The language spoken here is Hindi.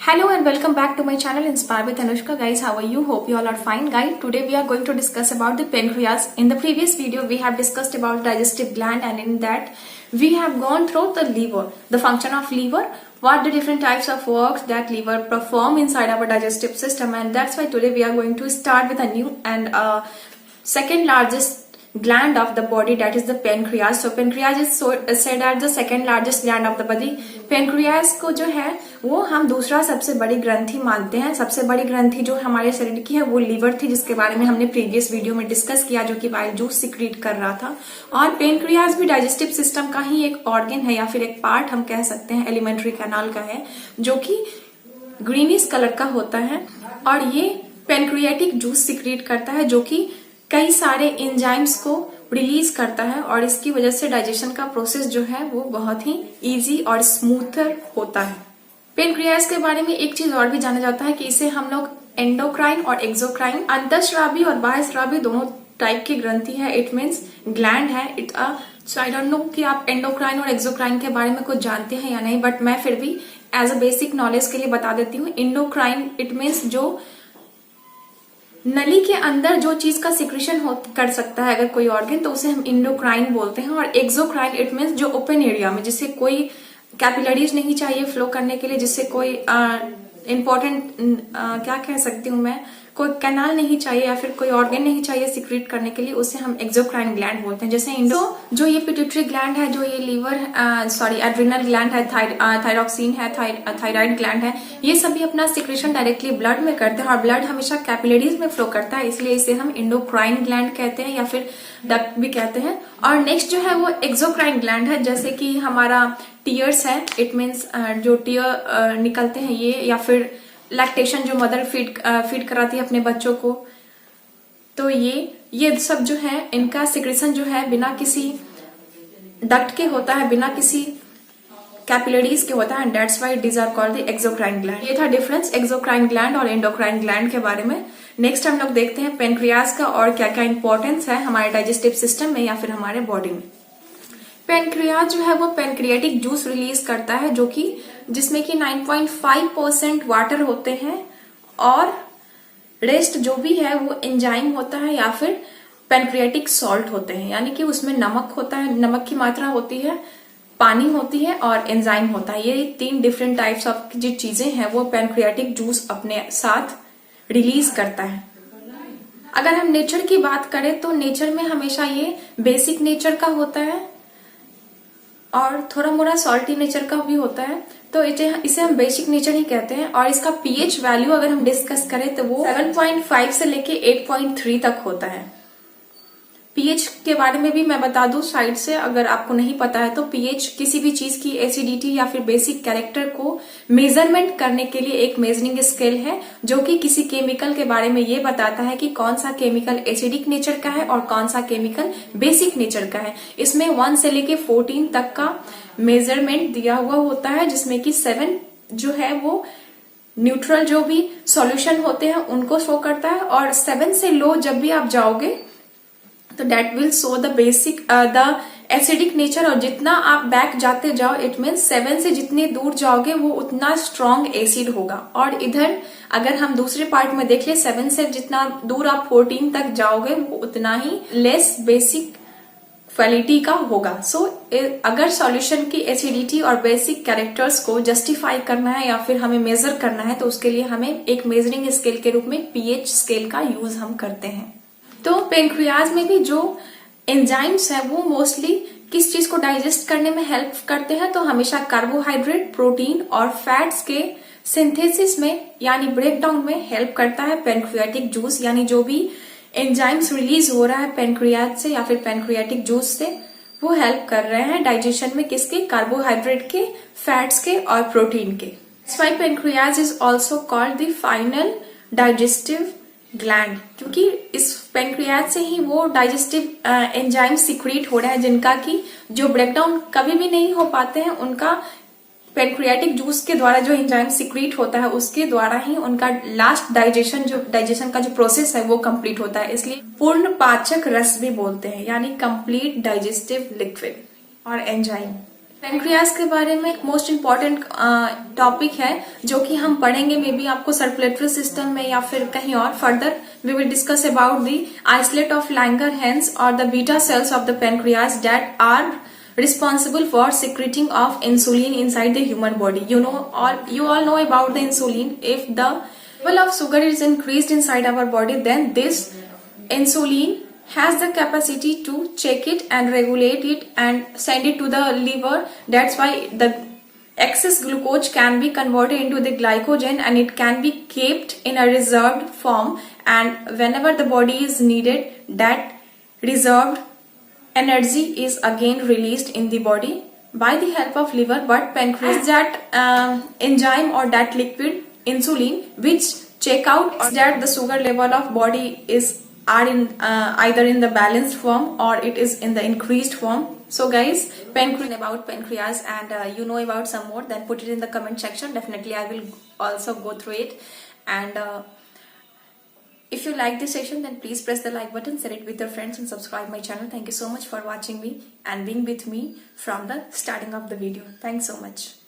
Hello and welcome back to my channel Inspire with Anushka. Guys, how are you? Hope you all are fine. Guys, today we are going to discuss about the pancreas. In the previous video we have discussed about digestive gland, and in that we have gone through the liver, the function of liver, what the different types of works that liver perform inside our digestive system, and that's why today we are going to start with a new and second largest gland of the body, that is the pancreas. So pancreas is said as the second largest gland of the body. pancreas को जो है वो हम दूसरा सबसे बड़ी ग्रंथि मानते हैं. सबसे बड़ी ग्रंथि जो हमारे शरीर की है वो लीवर थी, जिसके बारे में हमने प्रीवियस वीडियो में डिस्कस किया, जो कि बाइल जूस सिक्रीट कर रहा था. और पेनक्रियाज भी डाइजेस्टिव सिस्टम का ही एक ऑर्गन है या फिर एक पार्ट हम कह सकते हैं, एलिमेंट्री कैनाल का है, जो कि ग्रीनिश कलर का होता है. और ये पेनक्रियाटिक जूस सिक्रीट करता है, जो कि कई सारे एंजाइम्स को रिलीज करता है, और इसकी वजह से डाइजेशन का प्रोसेस जो है वो बहुत ही इजी और स्मूथर होता है. पेनक्रियास के बारे में एक चीज और भी जाना जाता है कि इसे हम लोग एंडोक्राइन और एक्सोक्राइन, अंतःस्रावी और बाह्यस्रावी दोनों टाइप की ग्रंथि है. इट मीन्स ग्लैंड है. सो आई डोंट नो कि आप एंडोक्राइन और एक्सोक्राइन के बारे में कुछ जानते हैं या नहीं, बट मैं फिर भी एज अ बेसिक नॉलेज के लिए बता देती हूँ. एंडोक्राइन इट मीन्स जो नली के अंदर जो चीज का सिक्रेशन कर सकता है अगर कोई ऑर्गन, तो उसे हम एंडोक्राइन बोलते हैं. और एक्सोक्राइन इट मीन्स जो ओपन एरिया में, जिससे कोई कैपिलरीज नहीं चाहिए फ्लो करने के लिए, जिससे कोई इंपॉर्टेंट क्या कह सकती हूँ मैं, कोई कैनाल नहीं चाहिए या फिर कोई ऑर्गन नहीं चाहिए सिक्रीट करने के लिए, उसे हम एक्सोक्राइन ग्लैंड बोलते हैं. जैसे जो ये पिट्यूटरी ग्लैंड है, जो ये लीवर एड्रिनल ग्लैंड है, थायरॉक्सिन है, थायराइड ग्लैंड है, ये सभी अपना सिक्रेशन डायरेक्टली ब्लड में करते हैं, और ब्लड हमेशा कैपिलरीज में फ्लो करता है, इसलिए इसे हम एंडोक्राइन ग्लैंड कहते हैं या फिर डक्ट भी कहते हैं. और नेक्स्ट जो है वो एक्सोक्राइन ग्लैंड है. जैसे कि हमारा टीयर्स है, इट मीन्स जो टीयर निकलते हैं ये, या फिर लैक्टेशन जो मदर फीड कराती है अपने बच्चों को, तो ये सब जो है इनका सिक्रेशन जो है बिना किसी डक्ट के होता है, बिना किसी कैपिलरीज के होता है, and that's why these are called the exocrine gland. ये था डिफरेंस एक्सोक्राइन ग्लैंड और एंडोक्राइन ग्लैंड के बारे में. नेक्स्ट हम लोग देखते हैं पेनक्रियास का और क्या क्या इंपॉर्टेंस है हमारे डाइजेस्टिव सिस्टम में या फिर हमारे बॉडी में. पेनक्रियास जो है वो पेनक्रियाटिक जूस रिलीज करता है, जो कि जिसमें कि 9.5% वाटर होते हैं, और रेस्ट जो भी है वो एंजाइम होता है या फिर पेनक्रियाटिक सॉल्ट होते हैं, यानी कि उसमें नमक होता है, नमक की मात्रा होती है, पानी होती है और एंजाइम होता है. ये 3 डिफरेंट टाइप्स ऑफ जो चीजें हैं वो पेनक्रियाटिक जूस अपने साथ रिलीज करता है. अगर हम नेचर की बात करें तो नेचर में हमेशा ये बेसिक नेचर का होता है और थोड़ा मोड़ा सॉल्टी नेचर का भी होता है, तो इसे हम बेसिक नेचर ही कहते हैं. और इसका पीएच वैल्यू अगर हम डिस्कस करें तो वो 7.5 से लेके 8.3 तक होता है. पीएच के बारे में भी मैं बता दूं साइड से, अगर आपको नहीं पता है तो पीएच किसी भी चीज की एसिडिटी या फिर बेसिक कैरेक्टर को मेजरमेंट करने के लिए एक मेजरिंग स्केल है, जो कि किसी केमिकल के बारे में ये बताता है कि कौन सा केमिकल एसिडिक नेचर का है और कौन सा केमिकल बेसिक नेचर का है. इसमें 1 से लेके 14 तक का मेजरमेंट दिया हुआ होता है, जिसमें कि 7 जो है वो न्यूट्रल जो भी सॉल्यूशन होते हैं उनको शो करता है, और 7 से लो जब भी आप जाओगे तो that will show the basic the acidic nature. और जितना आप बैक जाते जाओ, इट मीन्स 7 से जितने दूर जाओगे वो उतना स्ट्रॉन्ग एसिड होगा. और इधर अगर हम दूसरे पार्ट में देख ले, 7 से जितना दूर आप 14 तक जाओगे वो उतना ही लेस बेसिक क्वालिटी का होगा. सो अगर सॉल्यूशन की एसिडिटी और बेसिक कैरेक्टर्स को जस्टिफाई करना है या फिर हमें मेजर करना है, तो उसके लिए हमें एक मेजरिंग स्केल के रूप में पीएच स्केल का यूज हम करते हैं. तो पेनक्रियाज में भी जो एंजाइम्स है वो मोस्टली किस चीज को डाइजेस्ट करने में हेल्प करते हैं, तो हमेशा कार्बोहाइड्रेट, प्रोटीन और फैट्स के सिंथेसिस में यानी ब्रेकडाउन में हेल्प करता है पेनक्रियाटिक जूस. यानी जो भी एंजाइम्स रिलीज हो रहा है पेनक्रियाज से या फिर पेनक्रियाटिक जूस से, वो हेल्प कर रहे हैं डाइजेशन में किसके, कार्बोहाइड्रेट के, फैट्स के और प्रोटीन के. That's why pancreas is also called the final digestive gland, क्योंकि इस पेनक्रियाज से ही वो डाइजेस्टिव एंजाइम सिक्रीट हो रहा है, जिनका कि जो ब्रेकडाउन कभी भी नहीं हो पाते हैं, उनका पेनक्रियाटिक जूस के द्वारा जो एंजाइम सिक्रीट होता है उसके द्वारा ही उनका लास्ट डाइजेशन का जो प्रोसेस है वो कंप्लीट होता है. इसलिए पूर्ण पाचक रस भी बोलते हैं, यानी कंप्लीट डाइजेस्टिव लिक्विड और एंजाइम. पेनक्रियाज के बारे में एक मोस्ट इम्पॉर्टेंट टॉपिक है जो कि हम पढ़ेंगे मे बी आपको सर्कुलेटरी सिस्टम में या फिर कहीं और. Further we will discuss about the isolate of Langerhans और the beta cells of the pancreas that are responsible for secreting of insulin inside the human body. You all know about the insulin. If the level of sugar is increased inside our body, then this insulin has the capacity to check it and regulate it and send it to the liver. That's why the excess glucose can be converted into the glycogen and it can be kept in a reserved form, and whenever the body is needed, that reserved energy is again released in the body by the help of liver. But pancreas is that enzyme or that liquid insulin which check out that the sugar level of body are in either in the balanced form or it is in the increased form. So guys, about pancreas and you know about some more, then put it in the comment section. Definitely I will also go through it. And if you like this session, then please press the like button, share it with your friends and subscribe my channel. Thank you so much for watching me and being with me from the starting of the video. Thanks so much.